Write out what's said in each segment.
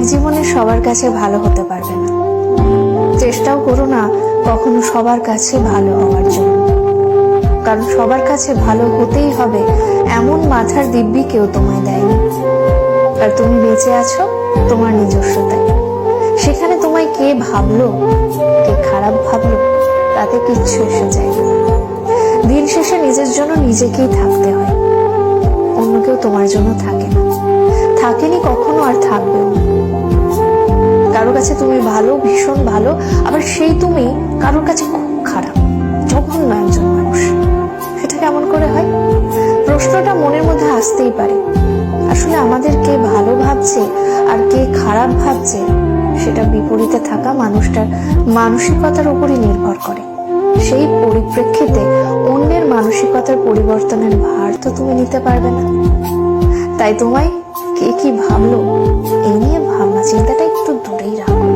এক জীবনে সবার কাছে ভালো হতে পারবে না, চেষ্টাও করো না কখনো সবার কাছে ভালো হওয়ার জন্য, কারণ সবার কাছে ভালো হতেই হবে এমন মাথার দিব্যি কেউ তোমায় দেয়নি। আর তুমি বেঁচে আছো তোমার নিজস্বতায়। সেখানে তোমায় কে ভাবলো, কে খারাপ ভাবলো, তাতে কিচ্ছু এসে যায় না। দিন শেষে নিজের জন্য নিজেকেই থাকতে হয়, অন্য কেউ তোমার জন্য থাকে না, থাকেনি কখনো, আর থাকবেও না। কারোর কাছে তুমি ভালো, ভীষণ ভালো, আবার সেই তুমি কারোর কাছে খুব খারাপ, জঘন্য একজন মানুষ। সেটা কেমন করে হয়? প্রশ্নটা মনের মধ্যে আসতেই পারে। আসলে আমাদের কে ভালো ভাবছে আর কে খারাপ ভাবছে সেটা বিপরীতে থাকা মানুষটার মানসিকতার উপরই নির্ভর করে। সেই পরিপ্রেক্ষিতে অন্যের মানসিকতার পরিবর্তনের ভার তো তুমি নিতে পারবে না। তাই তোমায় কে কি ভাবলো এই নিয়ে ভাবনা চিন্তাটা একটু দূরেই রাখো।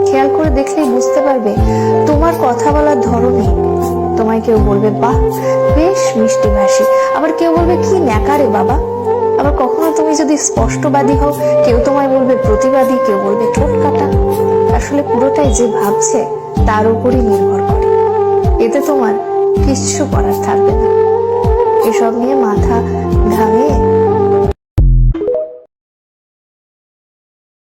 খেয়াল করে দেখলেই বুঝতে পারবে তোমার কথা বলার ধরনে তোমায় কেউ বলবে বাহ বেশ মিষ্টি ভাষী, আবার কেউ বলবে কি ন্যাকারে বাবা। আবার কখনো তুমি যদি স্পষ্টবাদী হও, কেউ তোমায় বলবে প্রতিবাদী, কেউ বলবে ঠোঁট কাটা। আসলে পুরোটাই যে ভাবছে তার উপরই নির্ভর করে, এতে তোমার কিচ্ছু করার থাকবে না। এসব নিয়ে মাথা ঘামিয়ে